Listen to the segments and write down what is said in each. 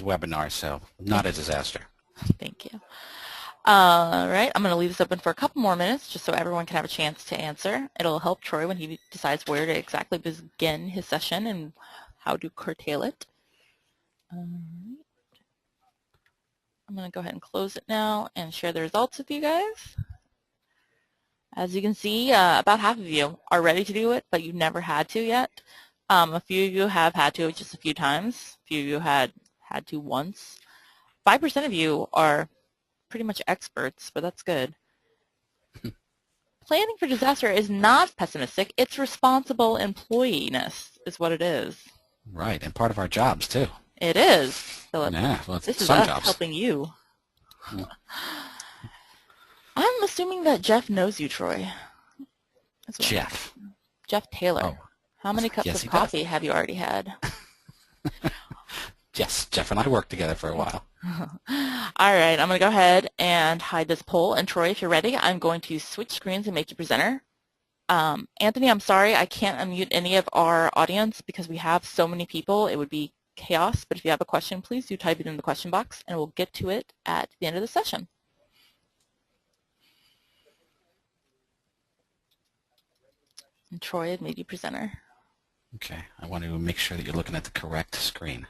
webinar, so not a disaster. Thank you. All right, I'm going to leave this open for a couple more minutes just so everyone can have a chance to answer. It'll help Troy when he decides where to exactly begin his session and how to curtail it. I'm going to go ahead and close it now and share the results with you guys. As you can see, about half of you are ready to do it, but you never had to yet. A few of you have had to just a few times. A few of you had to once. 5% of you are pretty much experts, but that's good. Planning for disaster is not pessimistic. It's responsible employee-ness is what it is. Right, and part of our jobs, too. It is, Philip. Yeah, well, this is some us jobs. helping you. I'm assuming that Jeff knows you, Troy. Jeff. Jeff Taylor. Oh. How many cups of coffee have you already had? Yes, Jeff and I worked together for a while. All right, I'm going to go ahead and hide this poll. And Troy, if you're ready, I'm going to switch screens and make you presenter. Anthony, I'm sorry, I can't unmute any of our audience because we have so many people. It would be chaos. But if you have a question, please do type it in the question box, and we'll get to it at the end of the session. And Troy had made you presenter. Okay, I want to make sure that you're looking at the correct screen.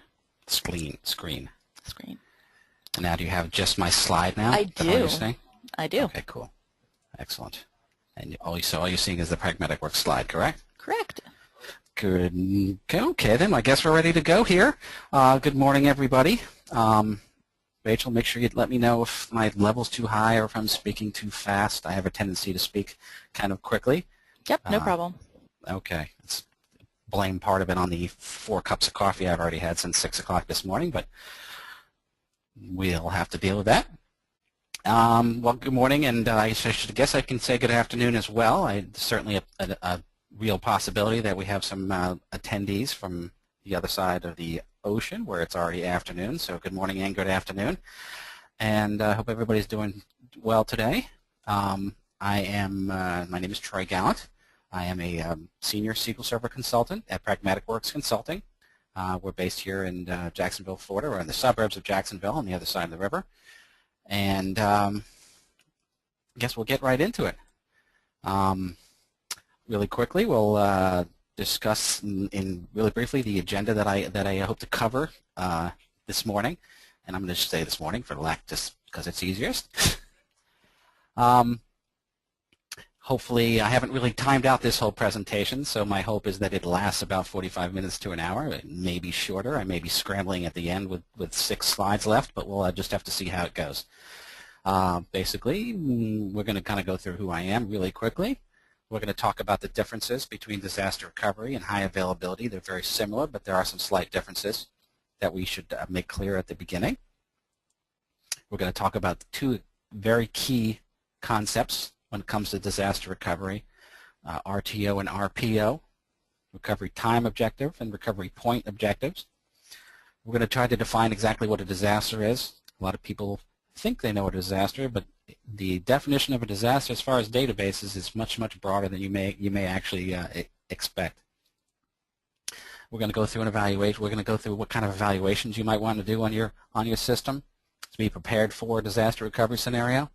Screen. And now do you have just my slide now? I do. I do. Okay, cool. Excellent. And so all you're seeing is the Pragmatic Works slide, correct? Correct. Good. Okay, then I guess we're ready to go here. Good morning, everybody. Rachel, make sure you let me know if my level's too high or if I'm speaking too fast. I have a tendency to speak kind of quickly. Yep, no problem. Okay. Let's blame part of it on the 4 cups of coffee I've already had since 6 o'clock this morning, but we'll have to deal with that. Well, good morning, and I should guess I can say good afternoon as well. There's certainly a real possibility that we have some attendees from the other side of the ocean where it's already afternoon, so good morning and good afternoon. And I hope everybody's doing well today. My name is Troy Gallant. I am a senior SQL Server consultant at Pragmatic Works Consulting. We're based here in Jacksonville, Florida. We're in the suburbs of Jacksonville on the other side of the river. And I guess we'll get right into it. Really quickly, we'll discuss in really briefly the agenda that I hope to cover this morning. And I'm going to say this morning just because it's easiest. Hopefully, I haven't really timed out this whole presentation, so my hope is that it lasts about 45 minutes to an hour. It may be shorter. I may be scrambling at the end with 6 slides left, but we'll just have to see how it goes. Basically, we're going to kind of go through who I am really quickly. We're going to talk about the differences between disaster recovery and high availability. They're very similar, but there are some slight differences that we should make clear at the beginning. We're going to talk about 2 very key concepts when it comes to disaster recovery, RTO and RPO, recovery time objective and recovery point objectives. We're going to try to define exactly what a disaster is. A lot of people think they know what a disaster is, but the definition of a disaster as far as databases is much, much broader than you may actually expect. We're going to go through an evaluation. We're going to go through what kind of evaluations you might want to do on your system to be prepared for a disaster recovery scenario.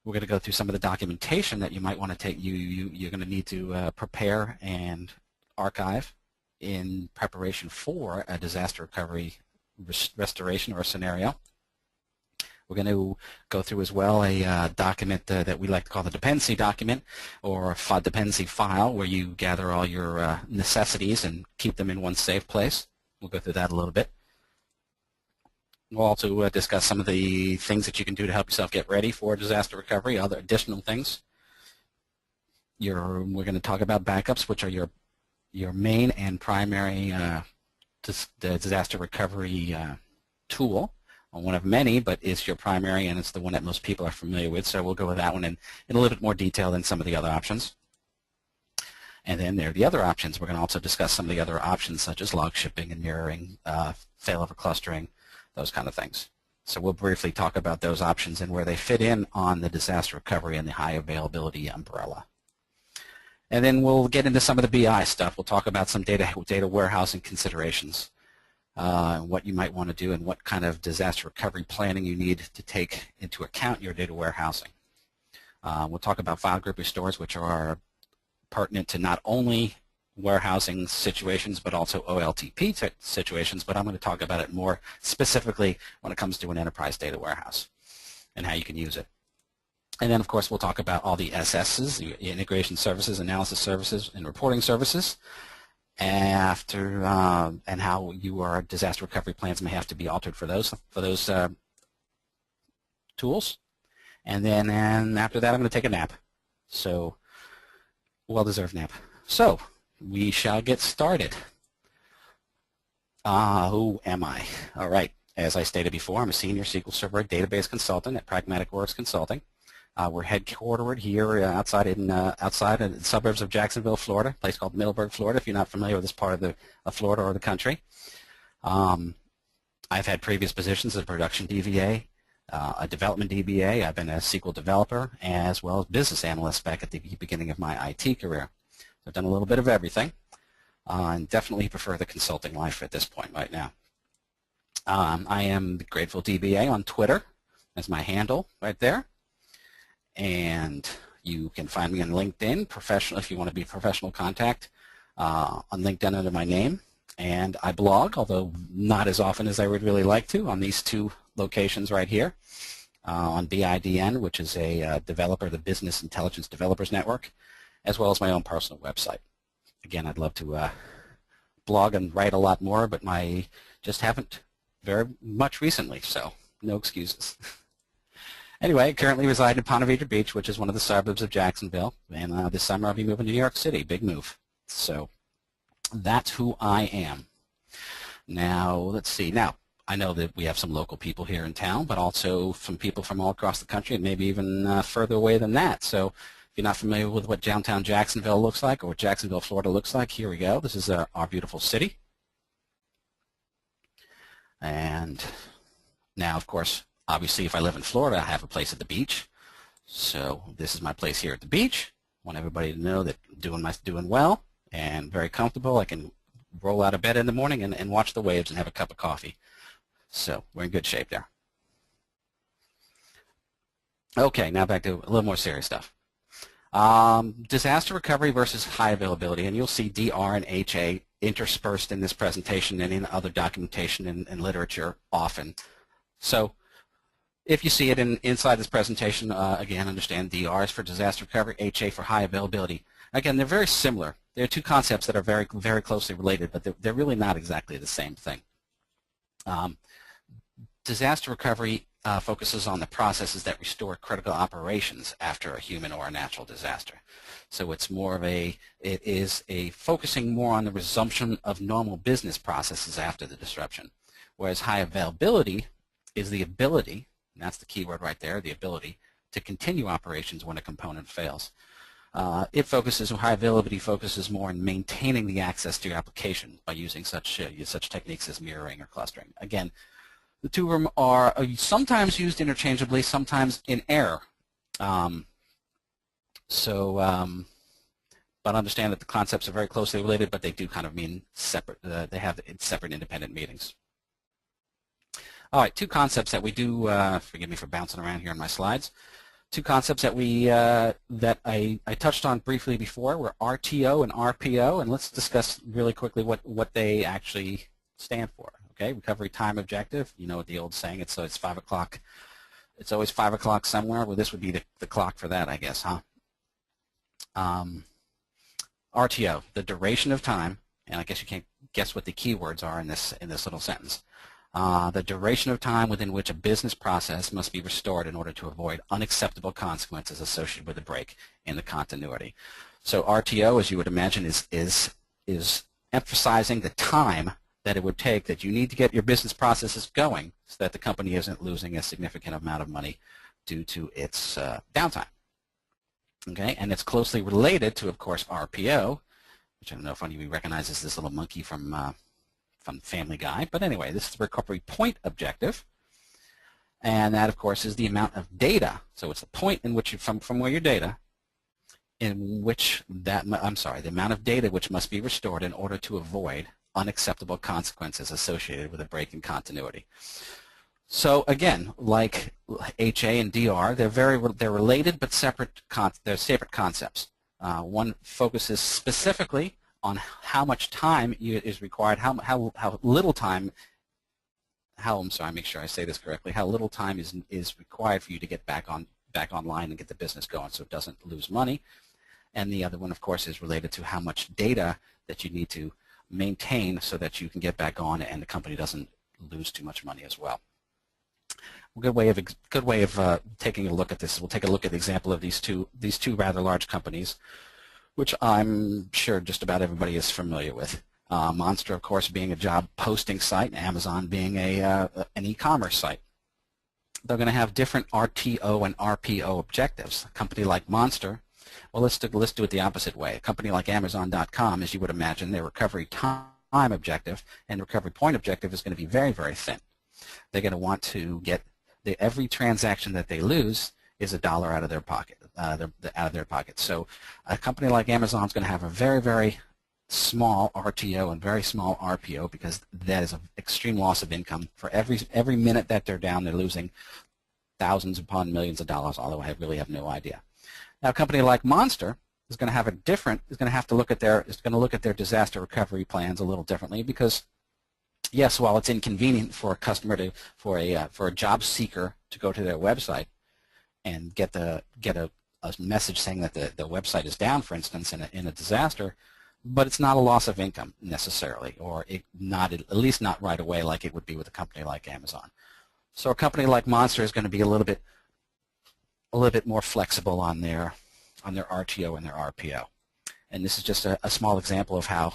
We're going to go through some of the documentation that you might want to take. You're going to need to prepare and archive in preparation for a disaster recovery restoration or scenario. We're going to go through as well a document that we like to call the dependency document, or a dependency file, where you gather all your necessities and keep them in one safe place. We'll go through that a little bit. We'll also discuss some of the things that you can do to help yourself get ready for disaster recovery, other additional things. We're going to talk about backups, which are your main and primary disaster recovery tool. One of many, but it's your primary, and it's the one that most people are familiar with, so we'll go with that one in a little bit more detail than some of the other options. And then there are the other options. We're going to also discuss some of the other options, such as log shipping and mirroring, failover clustering, those kind of things. So we'll briefly talk about those options and where they fit in on the disaster recovery and the high availability umbrella. And then we'll get into some of the BI stuff. We'll talk about some data warehousing considerations. what you might want to do and what kind of disaster recovery planning you need to take into account your data warehousing. We'll talk about file group restores, which are pertinent to not only warehousing situations but also OLTP situations, but I'm going to talk about it more specifically when it comes to an enterprise data warehouse and how you can use it. And then, of course, we'll talk about all the SSs, the integration services, analysis services, and reporting services, after and how your disaster recovery plans may have to be altered for those tools. And then after that, I'm going to take a nap. So, well-deserved nap. So, we shall get started. Who am I? All right. As I stated before, I'm a senior SQL Server database consultant at Pragmatic Works Consulting. We're headquartered here outside in the suburbs of Jacksonville, Florida, a place called Middleburg, Florida, if you're not familiar with this part of Florida or the country. I've had previous positions as a production DBA, a development DBA. I've been a SQL developer as well as business analyst back at the beginning of my IT career. So I've done a little bit of everything, and definitely prefer the consulting life at this point right now. I am the Grateful DBA on Twitter. That's my handle right there. And you can find me on LinkedIn, professional, if you want to be professional contact, on LinkedIn under my name. And I blog, although not as often as I would really like to, on these two locations right here, on BIDN, which is a developer, the Business Intelligence Developers Network, as well as my own personal website. Again, I'd love to blog and write a lot more, but I just haven't very much recently, so no excuses. Anyway, I currently reside in Ponte Vedra Beach, which is one of the suburbs of Jacksonville, and this summer I'll be moving to New York City, big move. So that's who I am. Now, let's see. Now, I know that we have some local people here in town, but also some people from all across the country and maybe even further away than that. So if you're not familiar with what downtown Jacksonville looks like or what Jacksonville, Florida looks like, here we go. This is our beautiful city. And now, of course, obviously, if I live in Florida, I have a place at the beach. So this is my place here at the beach. I want everybody to know that I'm doing well and very comfortable. I can roll out of bed in the morning and watch the waves and have a cup of coffee. So we're in good shape there. Okay, now back to a little more serious stuff. Disaster recovery versus high availability, and you'll see DR and HA interspersed in this presentation and in other documentation and literature often. So if you see it inside this presentation, again, understand DR is for disaster recovery, HA for high availability. Again, they're very similar. They're two concepts that are very, very closely related, but they're really not exactly the same thing. Disaster recovery focuses on the processes that restore critical operations after a human or a natural disaster. So it's more of it is focusing more on the resumption of normal business processes after the disruption, whereas high availability is the ability, and that's the key word right there, the ability to continue operations when a component fails. High availability focuses more on maintaining the access to your application by using such techniques as mirroring or clustering. Again, the two of them are sometimes used interchangeably, sometimes in error. But understand that the concepts are very closely related, but they do kind of mean separate. They have separate independent meanings. All right, two concepts that we do, forgive me for bouncing around here on my slides. Two concepts that I touched on briefly before were RTO and RPO, and let's discuss really quickly what they actually stand for. Okay, recovery time objective. You know what the old saying, it's 5 o'clock. It's always 5 o'clock somewhere. Well, this would be the clock for that, I guess, huh? RTO, the duration of time, and I guess you can't guess what the keywords are in this little sentence. The duration of time within which a business process must be restored in order to avoid unacceptable consequences associated with a break in the continuity. So RTO, as you would imagine, is emphasizing the time that it would take that you need to get your business processes going so that the company isn't losing a significant amount of money due to its downtime. Okay, and it's closely related to, of course, RPO, which I don't know if any of you recognizes this little monkey from Family Guy, but anyway, this is the recovery point objective, and that, of course, is the amount of data. So it's the point in which from where your data, in which the amount of data which must be restored in order to avoid unacceptable consequences associated with a break in continuity. So again, like HA and DR, they're related but they're separate concepts. One focuses specifically on how much time is required, how little time, I'm sorry, make sure I say this correctly, how little time is required for you to get back online and get the business going so it doesn't lose money. And the other one, of course, is related to how much data that you need to maintain so that you can get back on and the company doesn't lose too much money as well. A good way of taking a look at this is we'll take a look at the example of these two rather large companies, which I'm sure just about everybody is familiar with. Monster, of course, being a job posting site, and Amazon being an e-commerce site. They're going to have different RTO and RPO objectives. A company like Monster, well, let's do it the opposite way. A company like Amazon.com, as you would imagine, their recovery time objective and recovery point objective is going to be very, very thin. They're going to want to get every transaction that they lose is $1 out of their pocket. So a company like Amazon is going to have a very, very small RTO and very small RPO because that is an extreme loss of income. For every minute that they're down, they're losing thousands upon millions of dollars, although I really have no idea. Now, a company like Monster is going to have is going to have to look at their disaster recovery plans a little differently because, yes, while it's inconvenient for a customer for a job seeker to go to their website and get a message saying that the website is down, for instance, in a disaster, but it's not a loss of income necessarily, or at least not right away like it would be with a company like Amazon. So a company like Monster is going to be a little bit more flexible on their RTO and their RPO. And this is just a small example of how,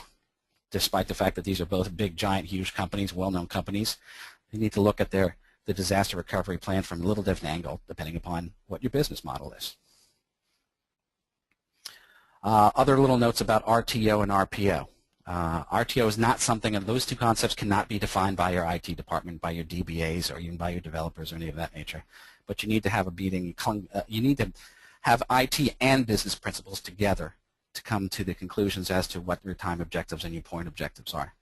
despite the fact that these are both big, giant, huge companies, well-known companies, you need to look at the disaster recovery plan from a little different angle, depending upon what your business model is. Other little notes about RTO and RPO. RTO is not something, and those two concepts cannot be defined by your IT department, by your DBAs, or even by your developers or any of that nature. But you need to have you need to have IT and business principles together to come to the conclusions as to what your time objectives and your point objectives are.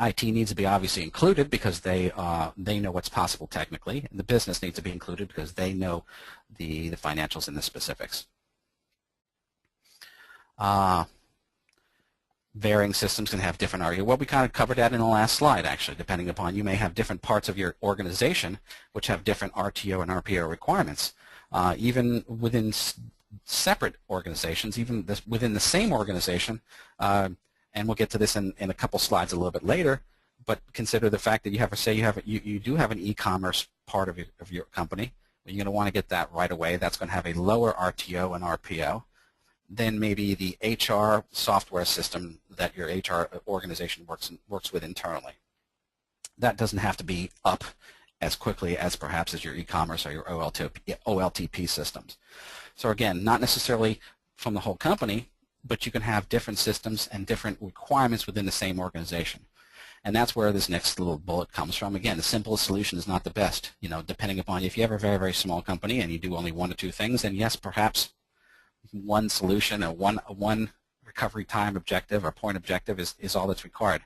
IT needs to be obviously included because they know what's possible technically, and the business needs to be included because they know the financials and the specifics. Varying systems can have different RTO. Well, we kind of covered that in the last slide, actually, depending upon you may have different parts of your organization which have different RTO and RPO requirements. Even within separate organizations, even within the same organization, and we'll get to this in a couple slides a little bit later, but consider the fact that you do have an e-commerce part of your company. You're going to want to get that right away. That's going to have a lower RTO and RPO than maybe the HR software system that your HR organization works with internally. That doesn't have to be up as quickly as perhaps as your e-commerce or your OLTP systems. So again, not necessarily from the whole company, but you can have different systems and different requirements within the same organization. And that's where this next little bullet comes from. Again, the simplest solution is not the best. Depending upon if you have a very, very small company and you do only one or two things, then yes, perhaps one solution or one recovery time objective or point objective is all that's required.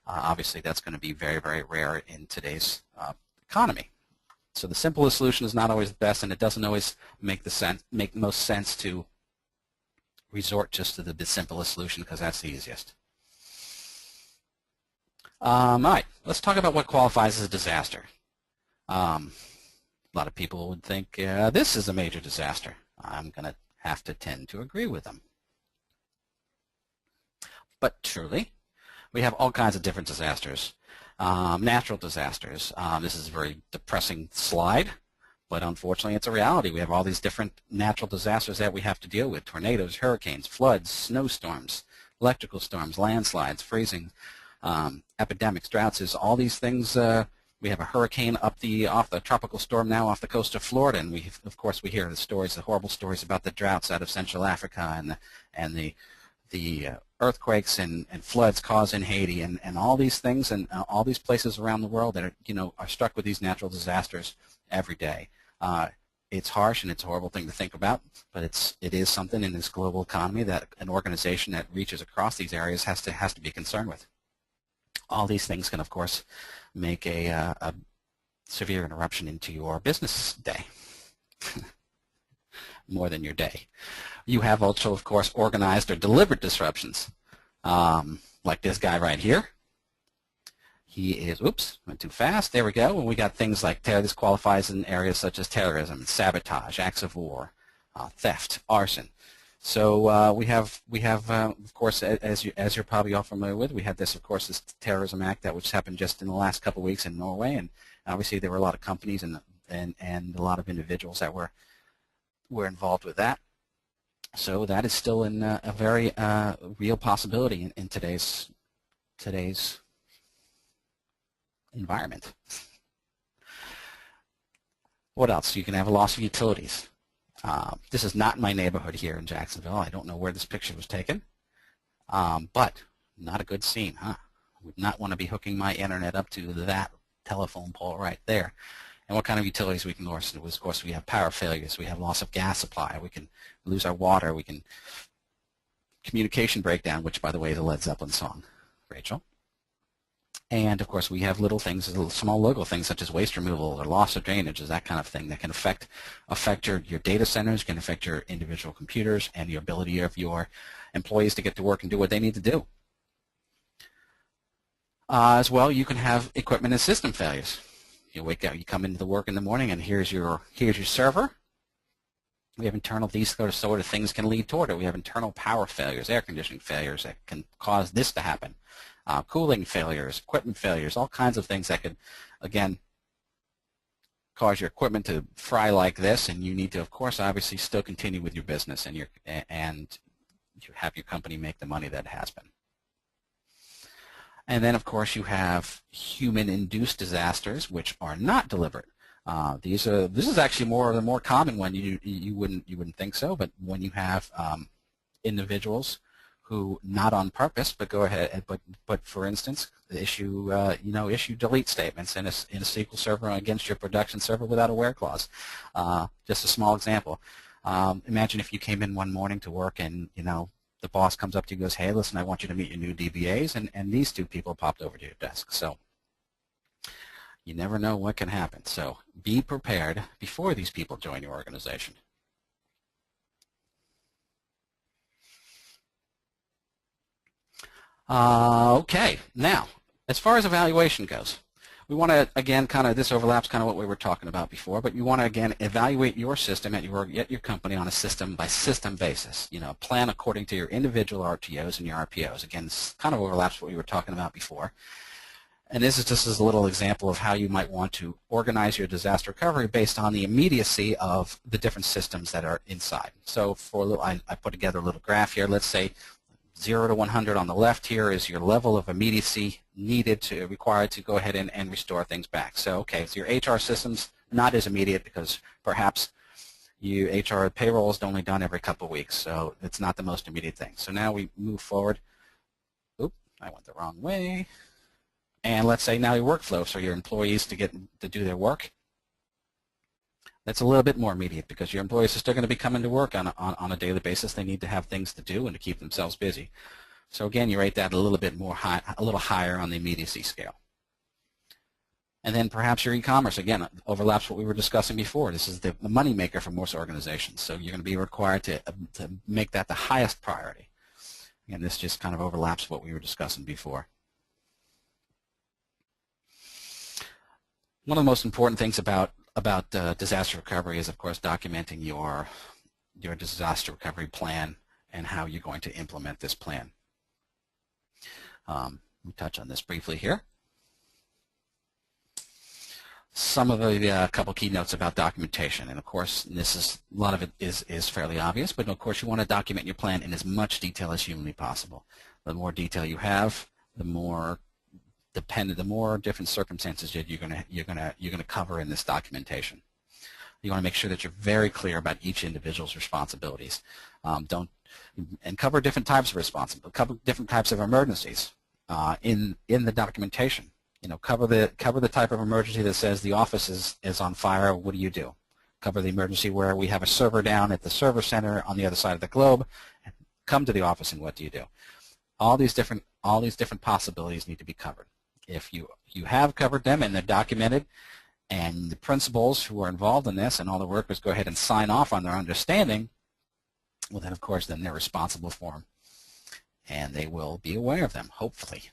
Obviously, that's going to be very, very rare in today's economy. So the simplest solution is not always the best, and it doesn't always make most sense to resort just to the simplest solution because that's the easiest. All right, let's talk about what qualifies as a disaster. A lot of people would think this is a major disaster. I'm going to have to tend to agree with them. But truly, we have all kinds of different disasters. Natural disasters. This is a very depressing slide, but unfortunately it's a reality. We have all these different natural disasters that we have to deal with: tornadoes, hurricanes, floods, snowstorms, electrical storms, landslides, freezing, epidemics, droughts. All these things. We have a hurricane off the tropical storm now off the coast of Florida, and of course we hear the horrible stories about the droughts out of Central Africa and the earthquakes and floods caused in Haiti and all these things and all these places around the world that are struck with these natural disasters every day. It's harsh and it's a horrible thing to think about, but it is something in this global economy that an organization that reaches across these areas has to be concerned with. all these things can, of course, make a severe interruption into your business day, more than your day. You have also, of course, organized or deliberate disruptions, like this guy right here. He is, oops, went too fast. There we go. And we got things like this qualifies in areas such as terrorism, sabotage, acts of war, theft, arson. So we have of course, as you're probably all familiar with, we had this, of course, this terrorism act that which happened just in the last couple of weeks in Norway, and obviously there were a lot of companies and a lot of individuals that were involved with that. So that is still in a very real possibility in today's environment. What else? You can have a loss of utilities. This is not my neighborhood here in Jacksonville. I don't know where this picture was taken, but not a good scene, huh? I would not want to be hooking my internet up to that telephone pole right there. And what kind of utilities we can lose? Of course, we have power failures. We have loss of gas supply. We can lose our water. We can communication breakdown, which, by the way, is a Led Zeppelin song, Rachel. And, of course, we have little things, little small local things such as waste removal or loss of drainage, that kind of thing that can affect your data centers, can affect your individual computers and the ability of your employees to get to work and do what they need to do. As well, you can have equipment and system failures. You wake up, you come into the work in the morning, and here's your server. We have these sort of things can lead toward it. We have internal power failures, air conditioning failures that can cause this to happen. Cooling failures, equipment failures, all kinds of things that could, again, cause your equipment to fry like this, and you need to, of course, obviously still continue with your business and you have your company make the money that it has been. And then, of course, you have human-induced disasters, which are not deliberate. This is actually the more common one. You wouldn't think so, but when you have individuals who, not on purpose, but go ahead, but for instance, issue delete statements in a SQL server against your production server without a where clause. Just a small example. Imagine if you came in one morning to work and the boss comes up to you and goes, "Hey, listen, I want you to meet your new DBAs," and these two people popped over to your desk. So you never know what can happen. So be prepared before these people join your organization. Okay, now, as far as evaluation goes, we want to, again, this overlaps what we were talking about before, but you want to, again, evaluate your system at your company on a system-by-system basis. Plan according to your individual RTOs and your RPOs. Again, this overlaps what we were talking about before. And this is just as a little example of how you might want to organize your disaster recovery based on the immediacy of the different systems that are inside. So I put together a little graph here. Let's say 0 to 100 on the left here is your level of immediacy required to go ahead and restore things back. So, okay, so your HR system's not as immediate because perhaps HR payroll is only done every couple of weeks, so it's not the most immediate thing. So now we move forward. Oop, I went the wrong way. And let's say now your workflow, so your employees to do their work. That's a little bit more immediate because your employees are still going to be coming to work on a daily basis. They need to have things to do and to keep themselves busy. So again, you rate that a little bit more a little higher on the immediacy scale. And then perhaps your e-commerce, again, overlaps what we were discussing before. This is the money maker for most organizations. So you're going to be required to make that the highest priority. Again, this just overlaps what we were discussing before. One of the most important things about disaster recovery is, of course, documenting your disaster recovery plan and how you're going to implement this plan. We touch on this briefly here. Some of the couple key notes about documentation, and of course, a lot of it is fairly obvious, but of course, you want to document your plan in as much detail as humanly possible. The more detail you have, the more different circumstances you're gonna cover in this documentation. You want to make sure that you're very clear about each individual's responsibilities. Cover different types of responsibilities, cover different types of emergencies in the documentation. Cover the type of emergency that says the office is on fire. What do you do? Cover the emergency where we have a server down at the server center on the other side of the globe. Come to the office, and what do you do? All these different possibilities need to be covered. If you have covered them and they're documented, and the principals who are involved in this and all the workers go ahead and sign off on their understanding, well then of course then they're responsible for them, and they will be aware of them, hopefully.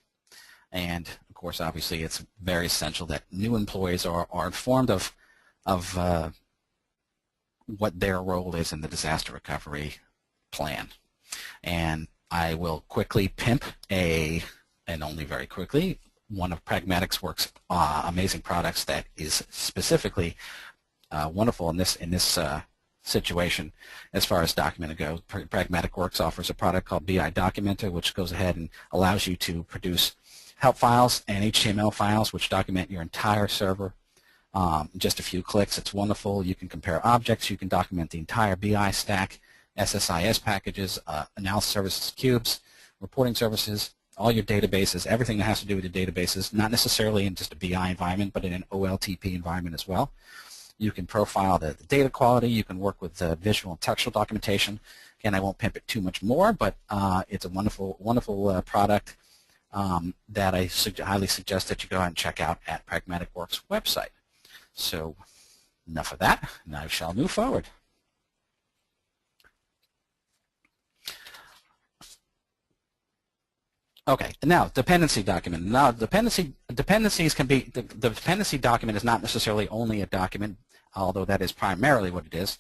And of course, obviously, it's very essential that new employees are informed of what their role is in the disaster recovery plan. And I will quickly pimp and only very quickly, one of Pragmatic Works' amazing products that is specifically wonderful in this situation as far as documenting goes. Pragmatic Works offers a product called BI Documenter, which goes ahead and allows you to produce help files and HTML files which document your entire server. Just a few clicks. It's wonderful. You can compare objects. You can document the entire BI stack, SSIS packages, analysis services, cubes, reporting services, all your databases, everything that has to do with the databases, not necessarily in just a BI environment, but in an OLTP environment as well. You can profile the data quality. You can work with visual and textual documentation. Again, I won't pimp it too much more, but it's a wonderful, wonderful product that I highly suggest that you go out and check out at Pragmatic Works website. So enough of that, and I shall move forward. Okay, now dependency document. Now dependencies can be, the dependency document is not necessarily only a document, although that is primarily what it is.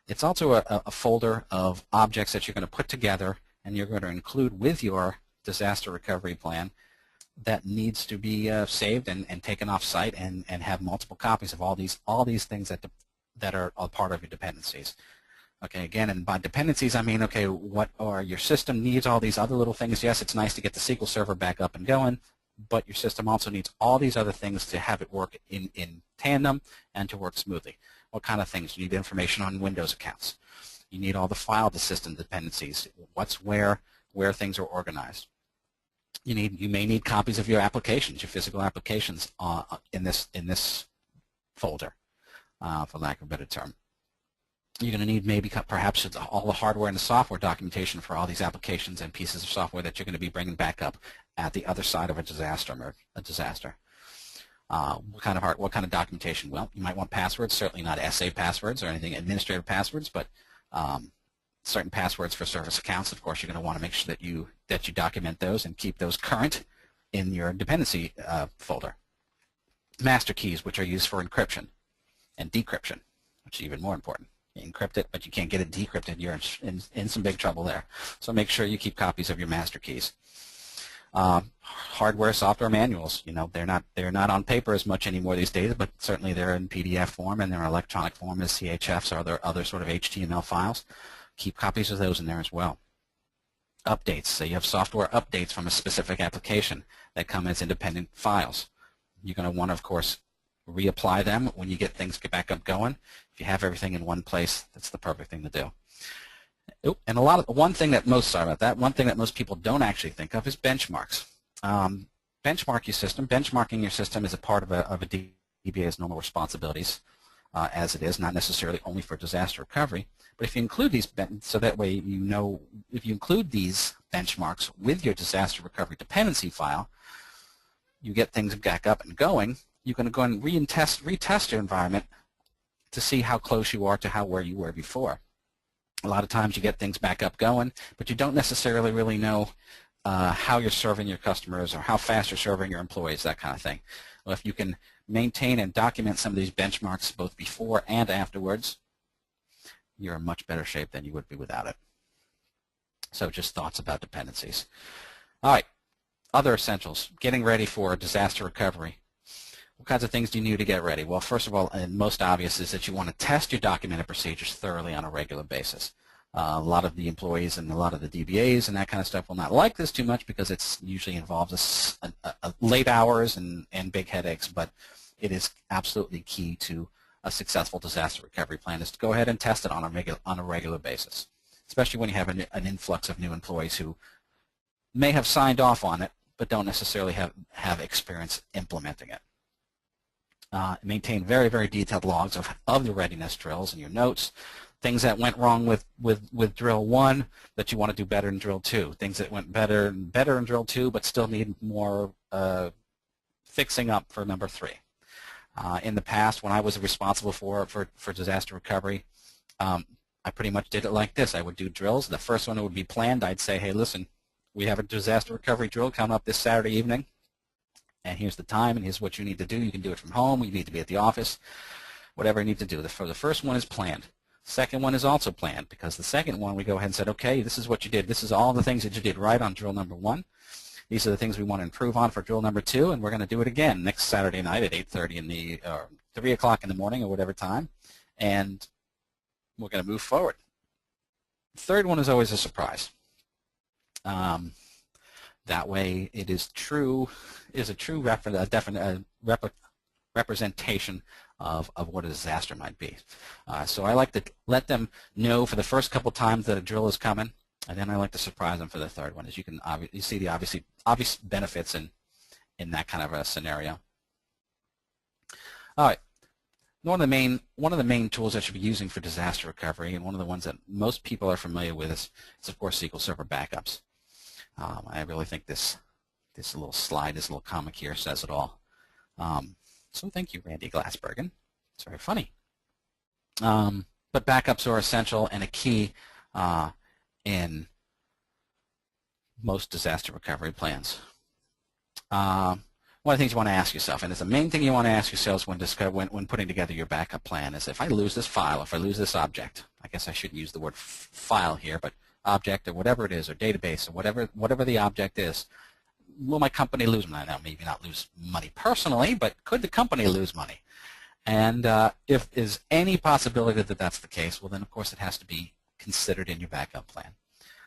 It's also a folder of objects that you're going to put together and you're going to include with your disaster recovery plan that needs to be saved and taken off site and have multiple copies of all these things that are a part of your dependencies. Okay, again, and by dependencies I mean, okay, what are your system needs all these other little things. Yes, it's nice to get the SQL Server back up and going, but your system also needs all these other things to have it work in tandem and to work smoothly. What kind of things? You need information on Windows accounts. You need all the file system dependencies. What's where things are organized. You may need copies of your applications, your physical applications in this folder, for lack of a better term. You're going to need maybe perhaps all the hardware and the software documentation for all these applications and pieces of software that you're going to be bringing back up at the other side of a disaster. What kind of documentation? Well, you might want passwords, certainly not essay passwords or anything administrative passwords, but certain passwords for service accounts. Of course, you're going to want to make sure that you document those and keep those current in your dependency folder. Master keys, which are used for encryption and decryption, which is even more important. You encrypt it, but you can't get it decrypted. You're in some big trouble there. So make sure you keep copies of your master keys. Hardware, software manuals. You know, they're not on paper as much anymore these days, but certainly they're in PDF form and they're in electronic form as CHFs or other sort of HTML files. Keep copies of those in there as well. Updates. So you have software updates from a specific application that come as independent files. You're going to want to, of course, reapply them when you get things back up going. If you have everything in one place, that's the perfect thing to do. And one thing that most people don't actually think of is benchmarks. Benchmark your system. Benchmarking your system is a part of a DBA's normal responsibilities, as it is, not necessarily only for disaster recovery. But if you include these, so that way you know, if you include these benchmarks with your disaster recovery dependency file, you get things back up and going. You're going to go and retest your environment to see how close you are to where you were before. A lot of times you get things back up going, but you don't necessarily really know how you're serving your customers or how fast you're serving your employees, that kind of thing. Well, if you can maintain and document some of these benchmarks both before and afterwards, you're in much better shape than you would be without it. So just thoughts about dependencies. All right, other essentials, getting ready for disaster recovery. What kinds of things do you need to get ready? Well, first of all, and most obvious, is that you want to test your documented procedures thoroughly on a regular basis. A lot of the employees and a lot of the DBAs and that kind of stuff will not like this too much because it usually involves late hours and big headaches, but it is absolutely key to a successful disaster recovery plan is to go ahead and test it on a regular basis, especially when you have an influx of new employees who may have signed off on it but don't necessarily have experience implementing it. Maintain very, very detailed logs of the readiness drills and your notes, things that went wrong with drill 1 that you want to do better in drill 2, things that went better in drill 2 but still need more fixing up for number 3. In the past, when I was responsible for disaster recovery, I pretty much did it like this. I would do drills. The first one would be planned. I'd say, hey, listen, we have a disaster recovery drill coming up this Saturday evening, and here's the time, and here's what you need to do. You can do it from home. You need to be at the office, whatever you need to do. The first one is planned. Second one is also planned, because the second one we go ahead and said, okay, this is what you did. This is all the things that you did right on drill number 1. These are the things we want to improve on for drill number 2, and we're going to do it again next Saturday night at 8:30 or 3 o'clock in the morning or whatever time, and we're going to move forward. The third one is always a surprise. That way, it is a true representation of what a disaster might be. So I like to let them know for the first couple times that a drill is coming, and then I like to surprise them for the third one, as you see the obvious benefits in that kind of a scenario. All right. One of the main tools I should be using for disaster recovery, and one of the ones that most people are familiar with, is of course SQL Server backups. I really think this little slide, this little comic here, says it all. So thank you, Randy Glassbergen. It's very funny. But backups are essential and a key in most disaster recovery plans. One of the things you want to ask yourself, and it's the main thing you want to ask yourselves when putting together your backup plan, is if I lose this file, if I lose this object, I guess I shouldn't use the word file here, but object or whatever it is, or database, or whatever the object is, will my company lose money? Now, maybe not lose money personally, but could the company lose money? And if there's any possibility that that's the case, well then of course it has to be considered in your backup plan.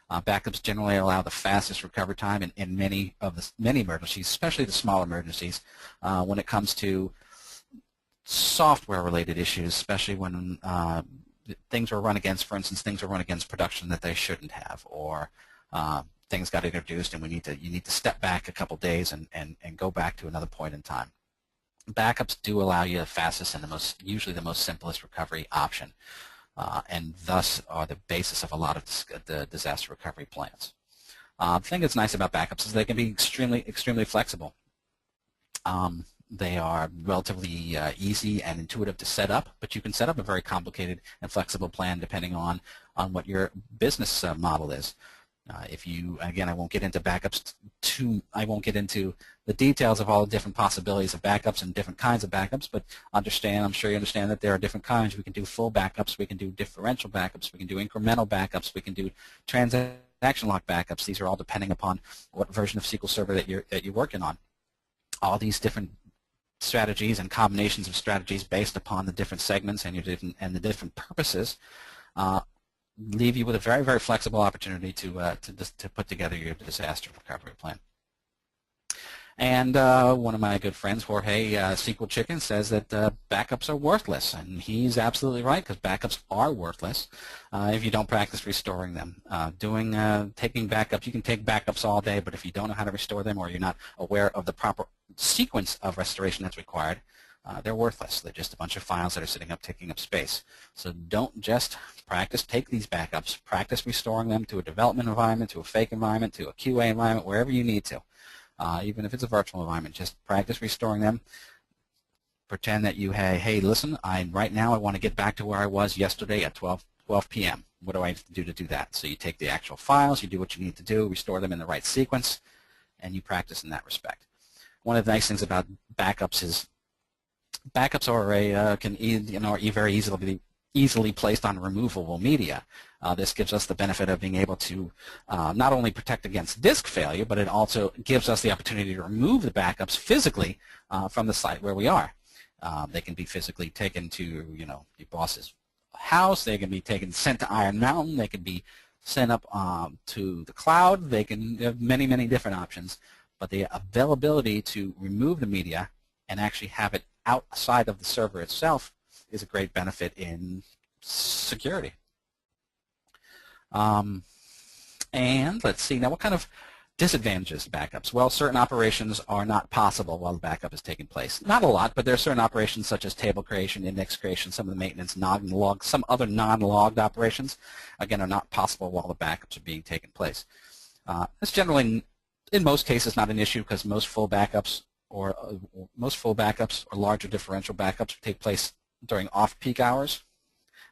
Backups generally allow the fastest recovery time in many emergencies, especially the small emergencies, when it comes to software-related issues, especially when things are run against, for instance, things are run against production that they shouldn't have, or things got introduced and you need to step back a couple days and go back to another point in time. Backups do allow you the fastest and usually the most simplest recovery option. And thus are the basis of a lot of the disaster recovery plans. The thing that's nice about backups is they can be extremely flexible. They are relatively easy and intuitive to set up, but you can set up a very complicated and flexible plan depending on what your business model is. Again, I won't get into backups I won't get into the details of all the different possibilities of backups and different kinds of backups, but I'm sure you understand that there are different kinds. We can do full backups, we can do differential backups, we can do incremental backups, we can do transaction lock backups. These are all depending upon what version of SQL Server that you're working on. All these different strategies and combinations of strategies based upon the different segments and the different purposes leave you with a very flexible opportunity to put together your disaster recovery plan. And one of my good friends, Jorge SQL Chicken, says that backups are worthless, and he's absolutely right, because backups are worthless if you don't practice restoring them. Taking backups, you can take backups all day, but if you don't know how to restore them or you're not aware of the proper sequence of restoration that's required, they're worthless. They're just a bunch of files that are sitting up taking up space. So don't just take these backups, practice restoring them to a development environment, to a fake environment, to a QA environment, wherever you need to. Even if it's a virtual environment, just practice restoring them. Pretend that hey, listen, right now I want to get back to where I was yesterday at 12 p.m. What do I have to do that? So you take the actual files, you do what you need to do, restore them in the right sequence, and you practice in that respect. One of the nice things about backups is backups are very easily placed on removable media. This gives us the benefit of being able to not only protect against disk failure, but it also gives us the opportunity to remove the backups physically from the site where we are. They can be physically taken to your boss's house. They can be sent to Iron Mountain. They can be sent up to the cloud. They can have many different options. But the availability to remove the media and actually have it outside of the server itself is a great benefit in security. And let's see, now what kind of disadvantages to backups? Well, certain operations are not possible while the backup is taking place. Not a lot, but there are certain operations such as table creation, index creation, some of the maintenance, non-log, some other non-logged operations, again, are not possible while the backups are being taken place. That's generally, in most cases, not an issue because most full backups or most full backups or larger differential backups take place during off-peak hours,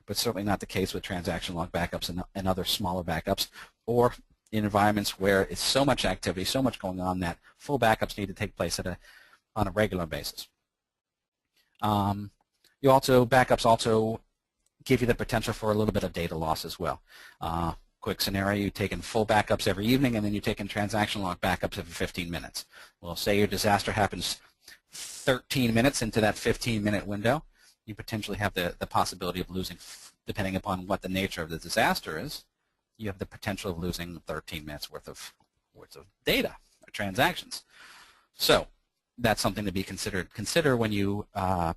but certainly not the case with transaction log backups and other smaller backups, or in environments where it's so much activity, so much going on that full backups need to take place on a regular basis. Backups also give you the potential for a little bit of data loss as well. Quick scenario, you take in full backups every evening and then you take in transaction log backups every 15 minutes. Well, say your disaster happens 13 minutes into that 15-minute window, you potentially have the possibility of losing, depending upon what the nature of the disaster is, you have the potential of losing 13 minutes worth of data or transactions. So that's something to be considered. Consider when you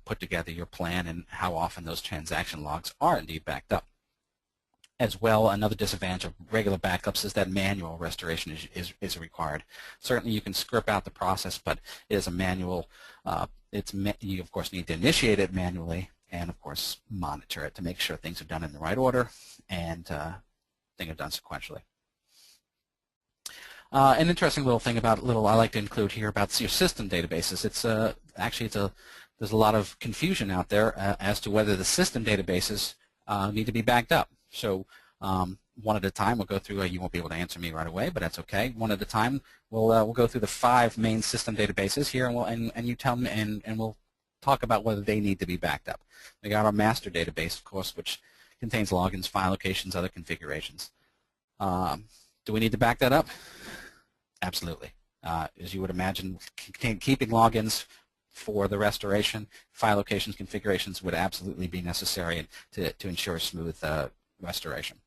put together your plan and how often those transaction logs are indeed backed up. As well, another disadvantage of regular backups is that manual restoration is required. Certainly you can script out the process, but it is a manual. You of course need to initiate it manually and of course monitor it to make sure things are done in the right order and things are done sequentially. An interesting little thing I like to include here about your system databases. There's a lot of confusion out there as to whether the system databases need to be backed up. So one at a time, we'll go through. You won't be able to answer me right away, but that's okay. One at a time, we'll go through the 5 main system databases here, and you tell me, and we'll talk about whether they need to be backed up. We got our master database, of course, which contains logins, file locations, other configurations. Do we need to back that up? Absolutely. As you would imagine, keeping logins for the restoration, file locations, configurations would absolutely be necessary to ensure smooth restoration.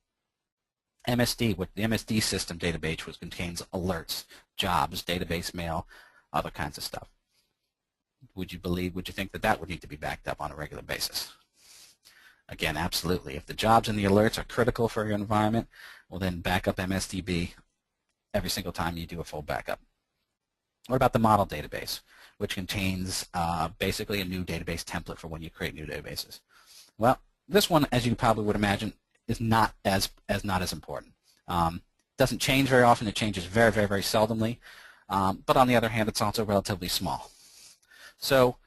MSD, with the MSD system database, which contains alerts, jobs, database mail, other kinds of stuff. Would you think that would need to be backed up on a regular basis? Again, absolutely. If the jobs and the alerts are critical for your environment, well then back up MSDB every single time you do a full backup. What about the model database, which contains basically a new database template for when you create new databases? Well, this one, as you probably would imagine, is not as important. Doesn't change very often. It changes very, very, very seldomly. But on the other hand, it's also relatively small. So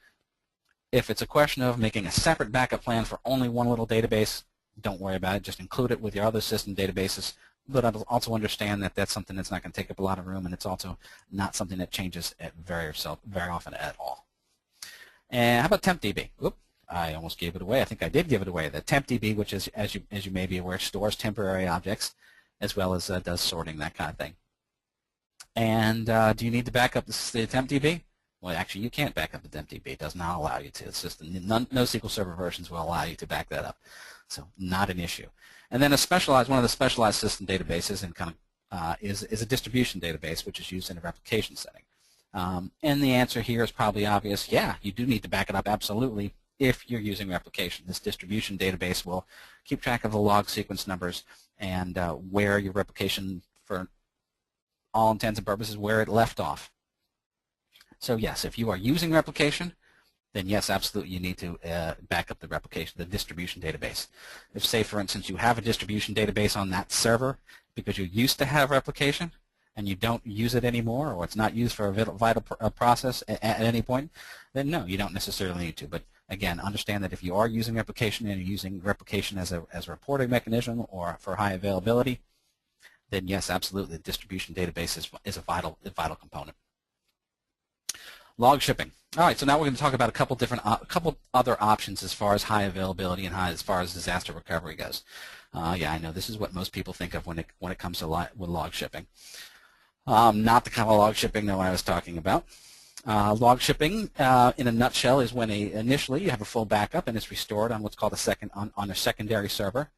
if it's a question of making a separate backup plan for only one little database, don't worry about it. Just include it with your other system databases. But also understand that that's something that's not going to take up a lot of room, and it's also not something that changes very often at all. And how about TempDB? Whoop, I almost gave it away. I think I did give it away. The TempDB, which is, as you may be aware, stores temporary objects as well as does sorting, that kind of thing. And do you need to back up the TempDB? Well, actually, you can't back up the TempDB. It does not allow you to. It's just no SQL Server versions will allow you to back that up. So not an issue. And then one of the specialized system databases is a distribution database, which is used in a replication setting. And the answer here is probably obvious. Yeah, you do need to back it up, absolutely, if you're using replication. This distribution database will keep track of the log sequence numbers and where your replication, for all intents and purposes, where it left off. So yes, if you are using replication, then yes, absolutely, you need to back up the distribution database. If, say, for instance, you have a distribution database on that server because you used to have replication and you don't use it anymore, or it's not used for a vital process at any point, then no, you don't necessarily need to. But again, understand that if you are using replication and you're using replication as a reporting mechanism or for high availability, then yes, absolutely, the distribution database is a vital component. Log shipping. All right, so now we're going to talk about a couple other options as far as high availability and as far as disaster recovery goes. Yeah, I know this is what most people think of when it comes to with log shipping. Not the kind of log shipping that I was talking about. Log shipping, in a nutshell, is when initially you have a full backup and it's restored on what's called on a secondary server.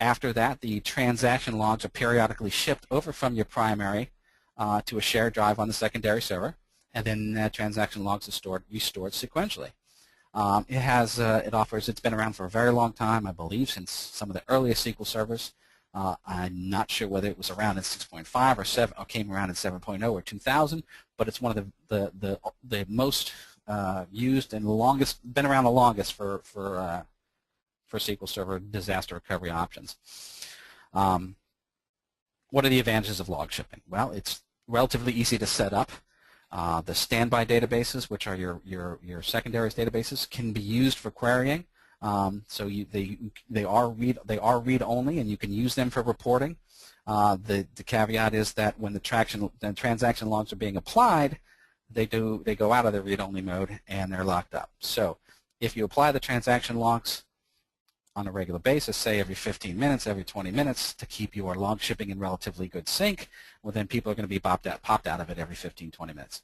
After that, the transaction logs are periodically shipped over from your primary to a shared drive on the secondary server, and then transaction logs are restored sequentially. It's been around for a very long time, I believe, since some of the earliest SQL servers. I'm not sure whether it was around in 6.5 or 7, or came around in 7.0 or 2000, but it's one of the most used and been around the longest for SQL Server disaster recovery options. What are the advantages of log shipping? Well, it's relatively easy to set up. The standby databases, which are your secondaries databases, can be used for querying. So they are read only, and you can use them for reporting. The caveat is that when the transaction logs are being applied, they go out of the read only mode and they're locked up. So if you apply the transaction logs on a regular basis, say every 15 minutes, every 20 minutes, to keep your log shipping in relatively good sync, well then people are going to be popped out of it every 15, 20 minutes.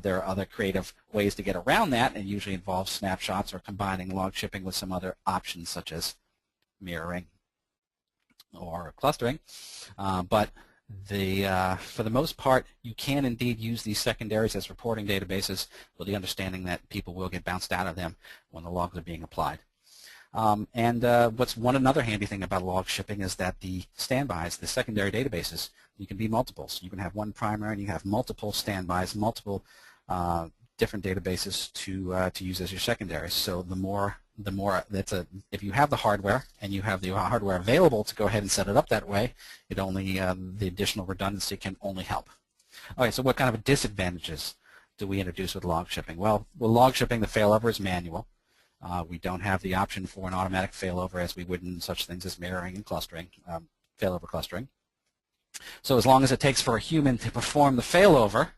There are other creative ways to get around that, and usually involves snapshots or combining log shipping with some other options such as mirroring or clustering. But for the most part, you can indeed use these secondaries as reporting databases with the understanding that people will get bounced out of them when the logs are being applied. What's another handy thing about log shipping is that the standbys, the secondary databases, you can be multiples. You can have one primary and you have multiple standbys, multiple different databases to use as your secondaries. So if you have the hardware and you have the hardware available to go ahead and set it up that way, the additional redundancy can only help. Okay, so what kind of disadvantages do we introduce with log shipping? Well, with log shipping, the failover is manual. We don't have the option for an automatic failover as we would in such things as mirroring and clustering, failover clustering. So as long as it takes for a human to perform the failover,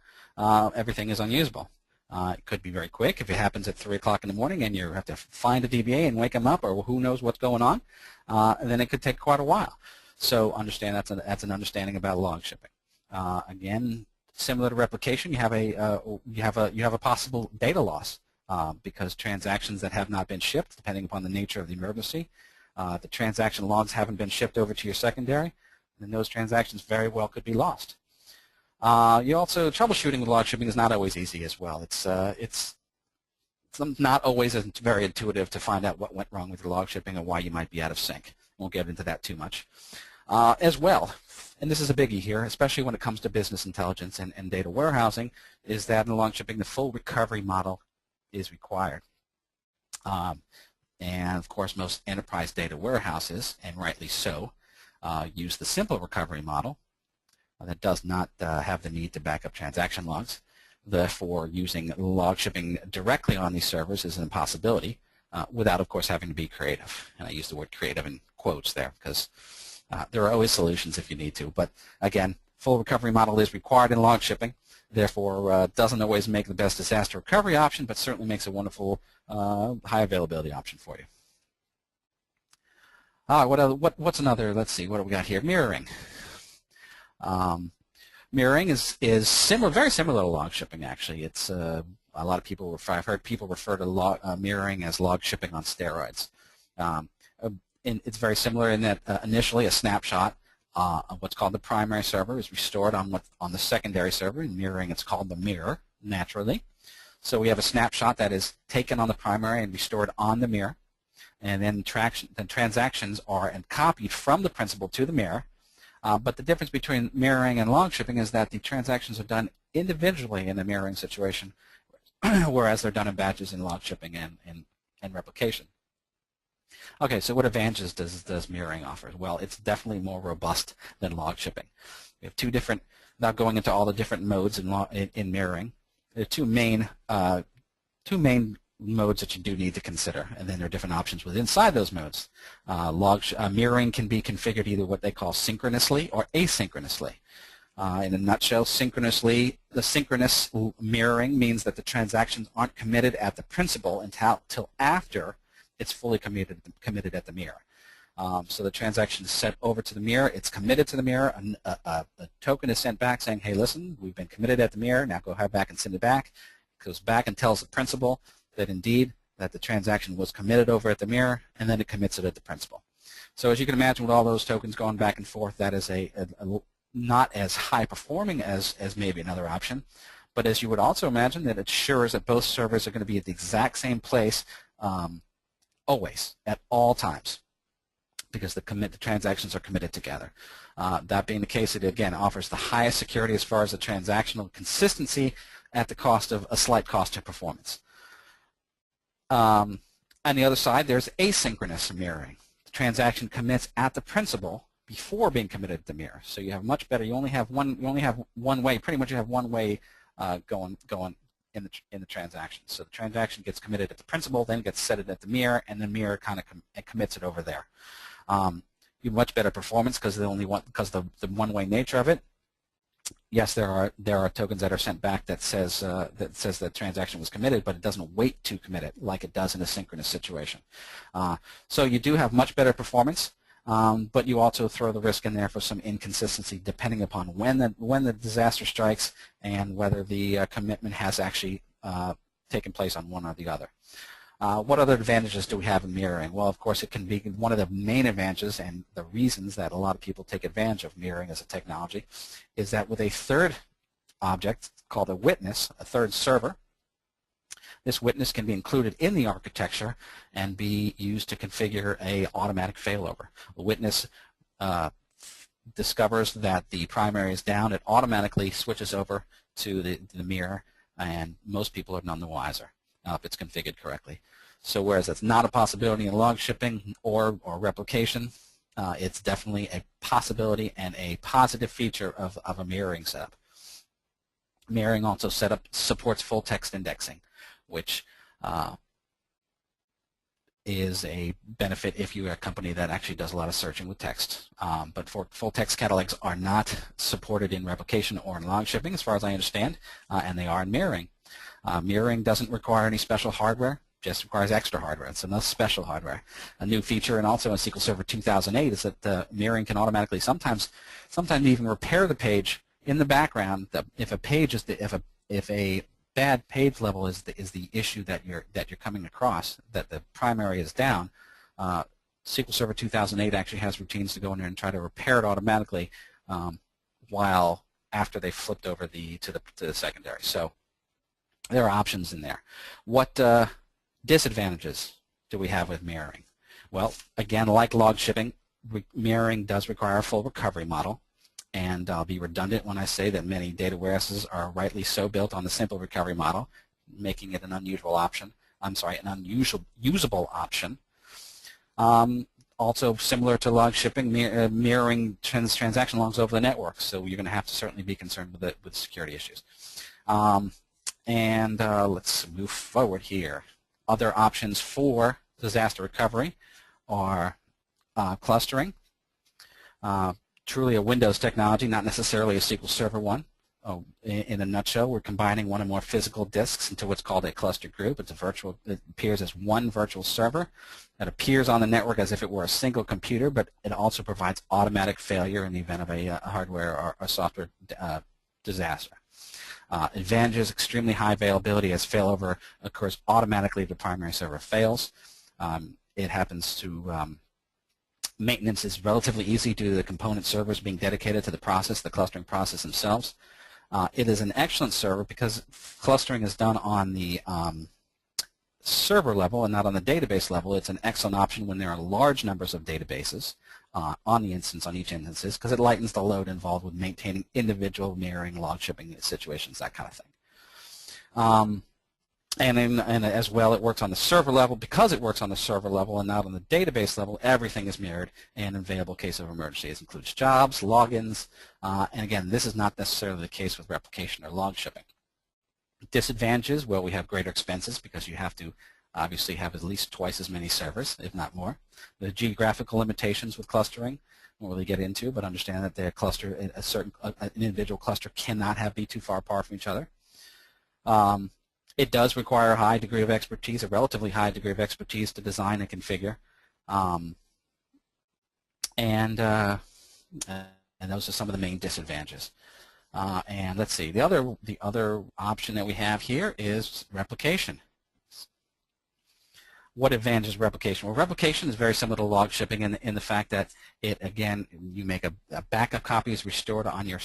everything is unusable. It could be very quick if it happens at 3 o'clock in the morning and you have to find a DBA and wake them up, or who knows what's going on, and then it could take quite a while. So understand that's an understanding about log shipping. Again, similar to replication, you have a possible data loss. Because transactions that have not been shipped, depending upon the nature of the emergency, the transaction logs haven't been shipped over to your secondary, then those transactions very well could be lost. Troubleshooting with log shipping is not always easy as well. It's not always very intuitive to find out what went wrong with your log shipping or why you might be out of sync. Won't get into that too much. As well, and this is a biggie here, especially when it comes to business intelligence and data warehousing, is that in log shipping, the full recovery model is required. And of course most enterprise data warehouses, and rightly so, use the simple recovery model that does not have the need to back up transaction logs. Therefore, using log shipping directly on these servers is an impossibility without of course having to be creative. And I use the word creative in quotes there because there are always solutions if you need to. But again, full recovery model is required in log shipping. Therefore, doesn't always make the best disaster recovery option, but certainly makes a wonderful high availability option for you. What's another? Let's see. What do we got here? Mirroring. Mirroring is similar, very similar to log shipping. Actually, it's a lot of people. I've heard people refer to mirroring as log shipping on steroids. It's very similar in that initially a snapshot of what's called the primary server is restored on the secondary server. In mirroring, it's called the mirror, naturally. So we have a snapshot that is taken on the primary and restored on the mirror, and then transactions are copied from the principal to the mirror. But the difference between mirroring and log shipping is that the transactions are done individually in the mirroring situation, whereas they're done in batches in log shipping and replication. Okay, so what advantages does mirroring offer? Well, it's definitely more robust than log shipping. We have two different, without going into all the different modes in mirroring, there are two main modes that you do need to consider, and then there are different options inside those modes. Mirroring can be configured either what they call synchronously or asynchronously. In a nutshell, the synchronous mirroring means that the transactions aren't committed at the principal until after it's fully committed at the mirror. So the transaction is sent over to the mirror, it's committed to the mirror, a token is sent back saying, hey listen, we've been committed at the mirror, now go ahead back and send it back. It goes back and tells the principal that indeed that the transaction was committed over at the mirror, and then it commits it at the principal. So as you can imagine, with all those tokens going back and forth, that is not as high performing as maybe another option, but as you would also imagine, that it ensures that both servers are going to be at the exact same place always, at all times, because the transactions are committed together. That being the case, it again offers the highest security as far as the transactional consistency at the cost of a slight cost to performance. On the other side, there's asynchronous mirroring. The transaction commits at the principal before being committed to the mirror. So you have much better. You only have one way. Pretty much, you have one way going in the transaction. So the transaction gets committed at the principal, then gets set it at the mirror, and the mirror kind of commits it over there. You have much better performance because the one-way nature of it. Yes, there are tokens that are sent back that says the transaction was committed, but it doesn't wait to commit it like it does in a synchronous situation. So you do have much better performance, but you also throw the risk in there for some inconsistency depending upon when the disaster strikes and whether the commitment has actually taken place on one or the other. What other advantages do we have in mirroring? Well, of course, it can be one of the main advantages and the reasons that a lot of people take advantage of mirroring as a technology is that with a third object called a witness, a third server, this witness can be included in the architecture and be used to configure an automatic failover. A witness discovers that the primary is down, it automatically switches over to the mirror, and most people are none the wiser if it's configured correctly. So whereas that's not a possibility in log shipping or replication, it's definitely a possibility and a positive feature of a mirroring setup. Mirroring also supports full text indexing, which is a benefit if you're a company that actually does a lot of searching with text. But for full text catalogs are not supported in replication or in log shipping, as far as I understand, and they are in mirroring. Mirroring doesn't require any special hardware, just requires extra hardware. It's enough special hardware. A new feature, and also in SQL Server 2008, is that mirroring can automatically sometimes even repair the page in the background. If a page is if a bad page level is the issue that you're coming across, that the primary is down, SQL Server 2008 actually has routines to go in there and try to repair it automatically while after they flipped over to the secondary. So there are options in there. What disadvantages do we have with mirroring? Well, again, like log shipping, mirroring does require a full recovery model. And I'll be redundant when I say that many data warehouses are rightly so built on the simple recovery model, making it an unusual option. I'm sorry, an usable option. Also, similar to log shipping, mirroring transaction logs over the network, so you're going to have to certainly be concerned with security issues. Let's move forward here. Other options for disaster recovery are clustering. Truly a Windows technology, not necessarily a SQL Server one. In a nutshell, we're combining one or more physical disks into what's called a cluster group. It appears as one virtual server that appears on the network as if it were a single computer, but it also provides automatic failure in the event of a hardware or a software disaster. Advantages: extremely high availability, as failover occurs automatically if the primary server fails. It happens to maintenance is relatively easy due to the component servers being dedicated to the clustering process themselves. It is an excellent server because clustering is done on the server level and not on the database level. It's an excellent option when there are large numbers of databases on each instance, because it lightens the load involved with maintaining individual mirroring, log shipping situations, that kind of thing. And as well, it works on the server level. Because it works on the server level and not on the database level, everything is mirrored, and in available case of emergency. It includes jobs, logins, and again, this is not necessarily the case with replication or log shipping. Disadvantages: well, we have greater expenses because you have to obviously have at least twice as many servers, if not more. The geographical limitations with clustering, we'll really get into, but understand that the cluster, an individual cluster cannot be too far apart from each other. It does require a high degree of expertise, a relatively high degree of expertise to design and configure. And those are some of the main disadvantages. And let's see, the other option that we have here is replication. What advantage is replication? Well, replication is very similar to log shipping in the fact that you make a backup copy is restored on your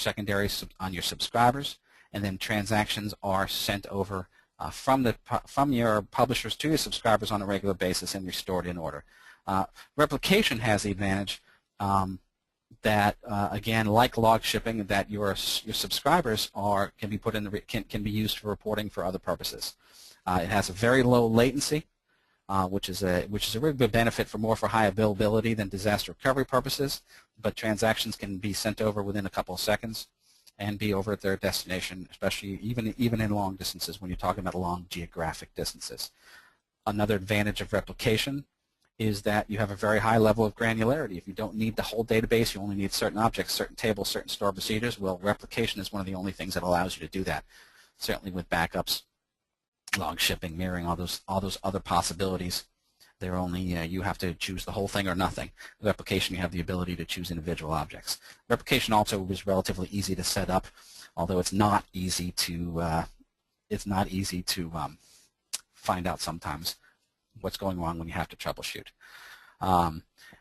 on your subscribers, and then transactions are sent over from your publishers to your subscribers on a regular basis and restored in order. Replication has the advantage that again, like log shipping, that your subscribers can be used for reporting for other purposes. It has a very low latency, which is a really good benefit for high availability than disaster recovery purposes. But transactions can be sent over within a couple of seconds. and be over at their destination, especially even in long distances when you're talking about long geographic distances. Another advantage of replication is that you have a very high level of granularity. If you don't need the whole database, you only need certain objects, certain tables, certain stored procedures. Well, replication is one of the only things that allows you to do that. Certainly with backups, log shipping, mirroring, all those other possibilities. They're only you have to choose the whole thing or nothing. With replication, you have the ability to choose individual objects. Replication also is relatively easy to set up, although it's not easy to find out sometimes what's going wrong when you have to troubleshoot.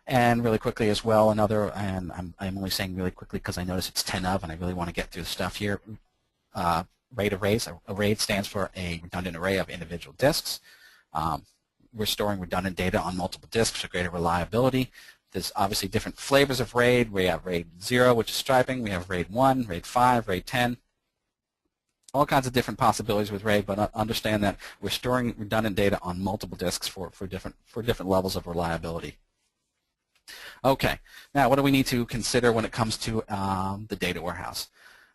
And really quickly as well, and I'm only saying really quickly because I notice it's 10 of, and I really want to get through the stuff here. RAID arrays. A RAID stands for a redundant array of individual disks. We're storing redundant data on multiple disks for greater reliability. There's obviously different flavors of RAID. We have RAID 0, which is striping. We have RAID 1, RAID 5, RAID 10. All kinds of different possibilities with RAID, but understand that we're storing redundant data on multiple disks for different levels of reliability. Okay, now what do we need to consider when it comes to the data warehouse?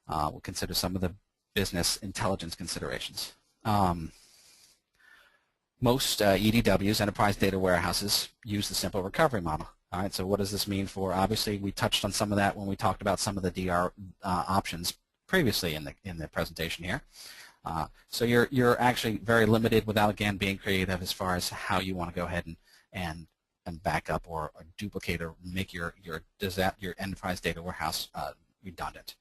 We'll consider some of the business intelligence considerations. Most EDWs, enterprise data warehouses, use the simple recovery model. All right, so what does this mean for? Obviously, we touched on some of that when we talked about some of the DR options previously in the presentation here. So you're actually very limited without, again, being creative as far as how you want to go ahead and back up or duplicate or make your enterprise data warehouse redundant.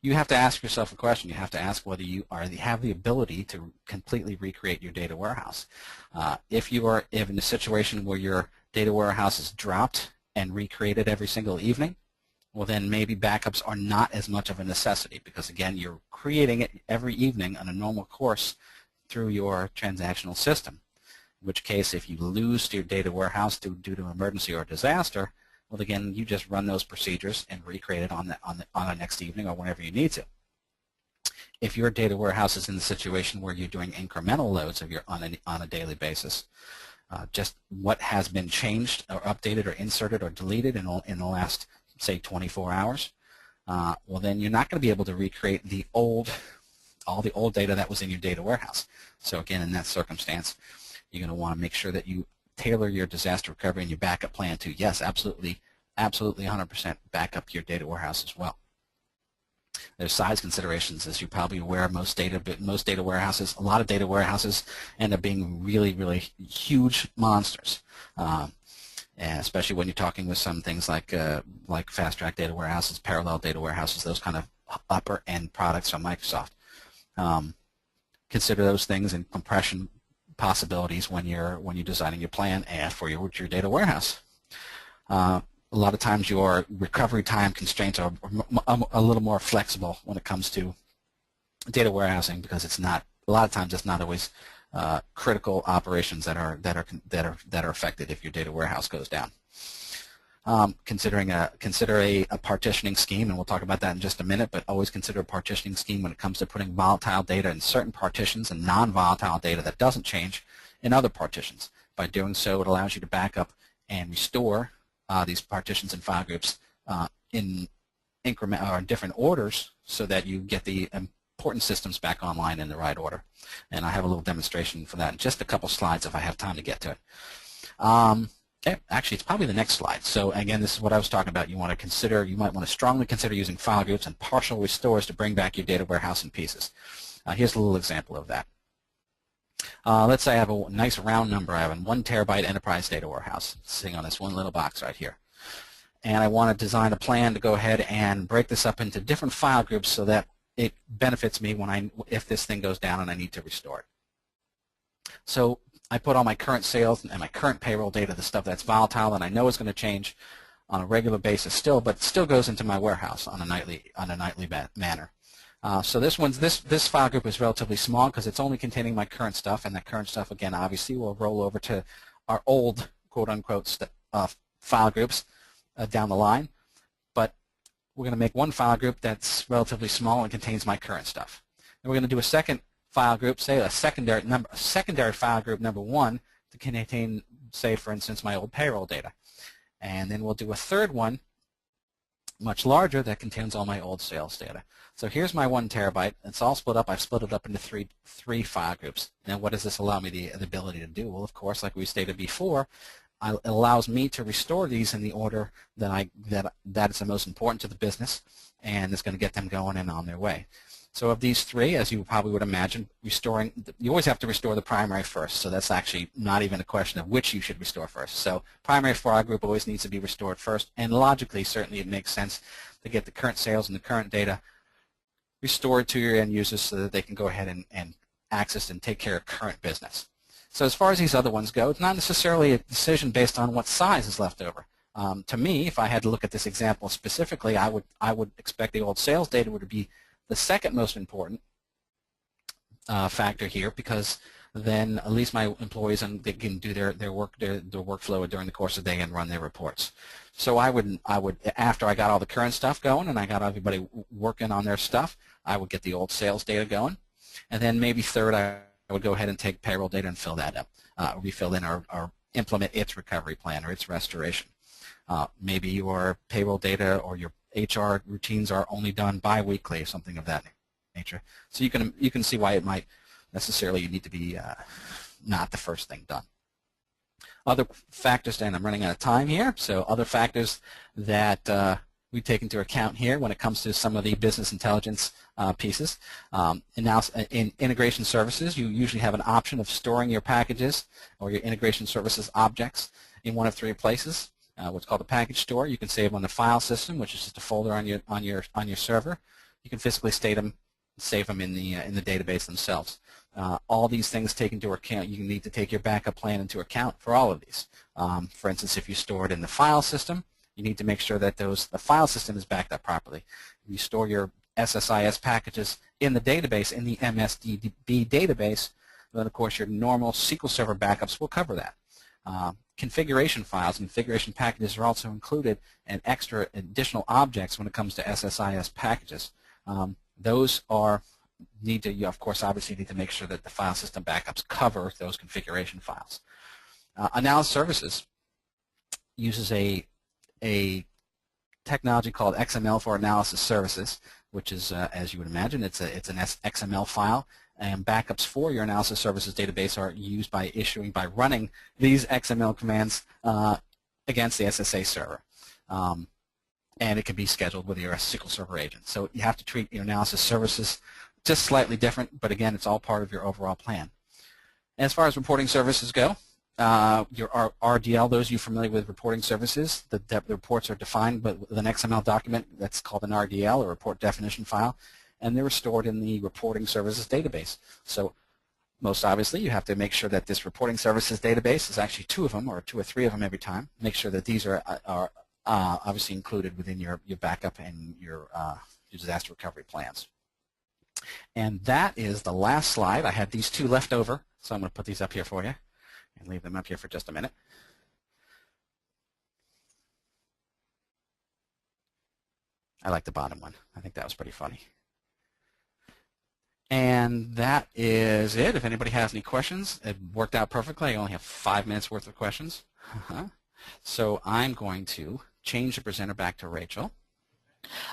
You have to ask yourself a question. You have to ask whether you have the ability to completely recreate your data warehouse. If you are in a situation where your data warehouse is dropped and recreated every single evening, well then maybe backups are not as much of a necessity because again you're creating it every evening on a normal course through your transactional system. In which case if you lose your data warehouse due to emergency or disaster, well again you just run those procedures and recreate it on the next evening or whenever you need to. If your data warehouse is in the situation where you're doing incremental loads of on a daily basis, just what has been changed or updated or inserted or deleted in the last say 24 hours, well then you're not going to be able to recreate all the old data that was in your data warehouse. So again, in that circumstance, you're going to want to make sure that you tailor your disaster recovery and your backup plan to, yes, absolutely 100% back up your data warehouse as well. There's size considerations, as you're probably aware. Most data warehouses, a lot of data warehouses end up being really, really huge monsters. And especially when you're talking with some things like fast-track data warehouses, parallel data warehouses, those kind of upper-end products from Microsoft. Consider those things and compression possibilities when you're designing your plan and for your data warehouse. A lot of times your recovery time constraints are a little more flexible when it comes to data warehousing because it's not. A lot of times it's not always critical operations that are affected if your data warehouse goes down. Consider a partitioning scheme, and we'll talk about that in just a minute, but always consider a partitioning scheme when it comes to putting volatile data in certain partitions and non-volatile data that doesn't change in other partitions. By doing so, it allows you to back up and restore these partitions and file groups in increment or in different orders so that you get the important systems back online in the right order. And I have a little demonstration for that in just a couple slides if I have time to get to it. Actually, it's probably the next slide. So again, this is what I was talking about. You might want to strongly consider using file groups and partial restores to bring back your data warehouse in pieces. Here's a little example of that. Let's say I have a nice round number. I have a 1 terabyte enterprise data warehouse sitting on this one little box right here. And I want to design a plan to go ahead and break this up into different file groups so that it benefits me if this thing goes down and I need to restore it. So I put all my current sales and my current payroll data, the stuff that's volatile and I know is going to change on a regular basis still, but it still goes into my warehouse on a nightly manner. So this file group is relatively small because it's only containing my current stuff, and that current stuff again obviously will roll over to our old quote-unquote file groups down the line. But we're going to make one file group that's relatively small and contains my current stuff. And we're going to do a second file group, say a secondary file group number 1 to contain, say for instance, my old payroll data. And then we'll do a third one much larger that contains all my old sales data. So here's my 1 terabyte. It's all split up. I've split it up into three file groups. Now what does this allow me the ability to do? Well, of course, like we stated before, it allows me to restore these in the order that that is the most important to the business, and it's going to get them going and on their way. So of these 3, as you probably would imagine, you always have to restore the primary first, so that's actually not even a question of which you should restore first. So primary file group always needs to be restored first, and logically, certainly it makes sense to get the current sales and the current data restored to your end users so that they can go ahead and access and take care of current business. So as far as these other ones go, it's not necessarily a decision based on what size is left over. To me, if I had to look at this example specifically, I would expect the old sales data would be the second most important factor here, because then at least my employees they can do their workflow during the course of the day and run their reports. So I would after I got all the current stuff going and I got everybody working on their stuff, I would get the old sales data going, and then maybe third I would go ahead and take payroll data and fill that up, refill in or implement its recovery plan or its restoration. Maybe your payroll data or your HR routines are only done bi-weekly or something of that nature. So you can see why it might necessarily need to be not the first thing done. Other factors, and I'm running out of time here, so other factors that we take into account here when it comes to some of the business intelligence pieces. In integration services, you usually have an option of storing your packages or your integration services objects in one of 3 places. What's called a package store. You can save them on the file system, which is just a folder on your server. You can physically save them in the database themselves. All these things take into account. You need to take your backup plan into account for all of these. For instance, if you store it in the file system, you need to make sure that the file system is backed up properly. If you store your SSIS packages in the database, in the MSDB database, then of course your normal SQL Server backups will cover that. Configuration files and configuration packages are also included, and extra additional objects when it comes to SSIS packages. Those you of course obviously need to make sure that the file system backups cover those configuration files. Analysis Services uses a technology called XML for Analysis Services, which is, as you would imagine, it's an XML file, and backups for your Analysis Services database are used by running these XML commands against the SSA server. And it can be scheduled with your SQL Server agent. So you have to treat your Analysis Services just slightly different, but again, it's all part of your overall plan. As far as reporting services go, your RDL, those of you familiar with reporting services, the reports are defined with an XML document that's called an RDL, or report definition file, and they're stored in the reporting services database. So most obviously, you have to make sure that this reporting services database is actually 2 of them, or 2 or 3 of them every time. Make sure that these are obviously included within your backup and your disaster recovery plans. And that is the last slide. I had these 2 left over, so I'm going to put these up here for you and leave them up here for just a minute. I like the bottom one. I think that was pretty funny. And that is it. If anybody has any questions, it worked out perfectly. I only have 5 minutes worth of questions. So I'm going to change the presenter back to Rachel.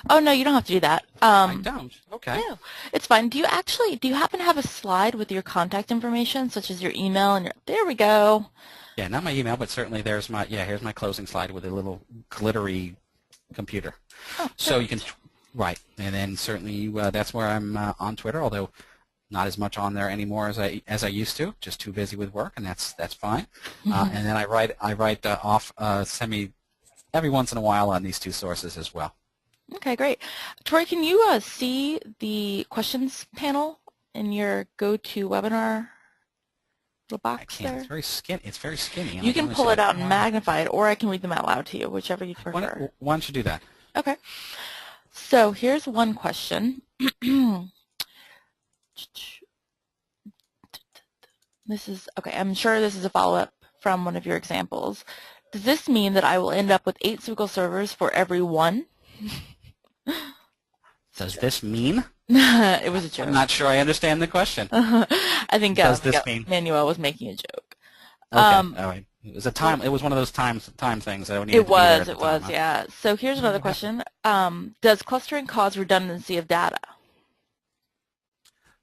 Oh, no, you don't have to do that. I don't. Okay. No, it's fine. Do you happen to have a slide with your contact information, such as your email and there we go. Yeah, not my email, but certainly here's my closing slide with a little glittery computer. Oh, so you can, right, and then certainly that's where I'm on Twitter, although not as much on there anymore as I used to, just too busy with work, and that's fine. And then I write off semi every once in a while on these 2 sources as well. Okay, great. Troy, can you see the questions panel in your GoToWebinar little box I can't. there? It's very skinny. You can pull it out and magnify it, or I can read them out loud to you, whichever you prefer. Why don't you do that? Okay. So here's one question. Okay, I'm sure this is a follow-up from one of your examples. Does this mean that I will end up with 8 SQL servers for every one? Does this mean? It was a joke. I'm not sure I understand the question. I think Manuel was making a joke. Okay, all right. It was one of those time things. I don't even It was, yeah. So here's another question. Does clustering cause redundancy of data?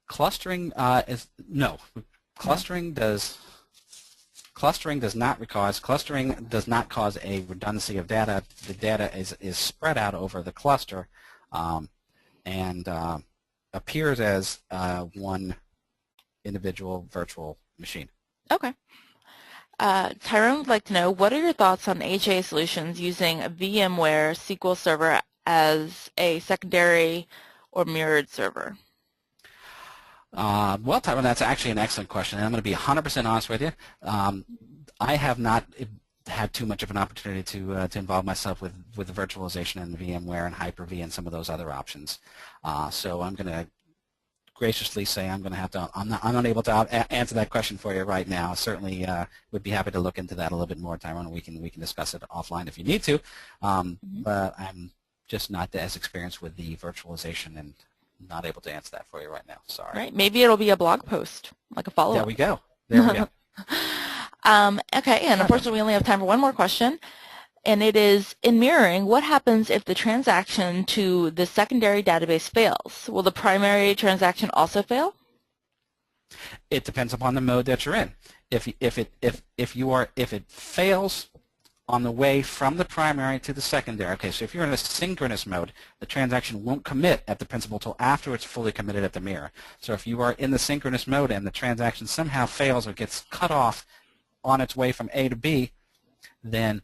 Clustering no. No. Clustering does not cause a redundancy of data. The data is spread out over the cluster and appears as one individual virtual machine. Okay. Tyrone would like to know, what are your thoughts on HA solutions using a VMware SQL Server as a secondary or mirrored server? Well, Tyrone, that's actually an excellent question, and I'm going to be 100% honest with you. I have not had too much of an opportunity to involve myself with the virtualization and VMware and Hyper-V and some of those other options. So I'm going to graciously say I'm not able to answer that question for you right now. Certainly would be happy to look into that a little bit more, Tyrone. We can discuss it offline if you need to. But I'm just not as experienced with the virtualization and not able to answer that for you right now. Sorry. Right. Maybe it'll be a blog post, like a follow-up. There we go. There we go. Okay, and unfortunately we only have time for one more question, and it is, in mirroring, what happens if the transaction to the secondary database fails? Will the primary transaction also fail? It depends upon the mode that you're in. If it fails on the way from the primary to the secondary, okay, so if you're in a synchronous mode, the transaction won't commit at the principal until after it's fully committed at the mirror. So if you are in the synchronous mode and the transaction somehow fails or gets cut off on its way from A to B, then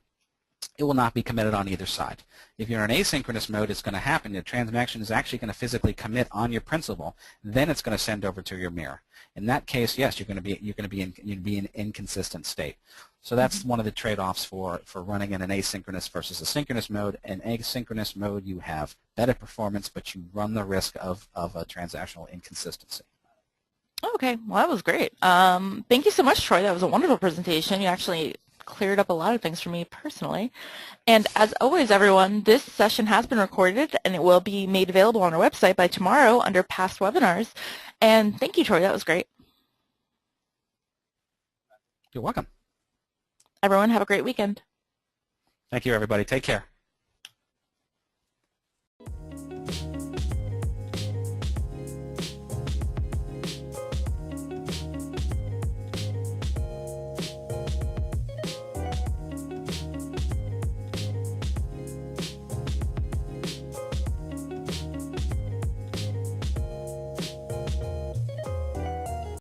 it will not be committed on either side. If you're in asynchronous mode, it's going to happen. The transaction is actually going to physically commit on your principal. Then it's going to send over to your mirror. In that case, yes, you're going to be in inconsistent state. So that's one of the trade-offs for running in an asynchronous versus a synchronous mode. In asynchronous mode, you have better performance, but you run the risk of a transactional inconsistency. Okay, well, that was great. Thank you so much, Troy. That was a wonderful presentation. You actually cleared up a lot of things for me personally. And as always, everyone, this session has been recorded, and it will be made available on our website by tomorrow under past webinars. And thank you, Troy. That was great. You're welcome. Everyone, have a great weekend. Thank you, everybody. Take care.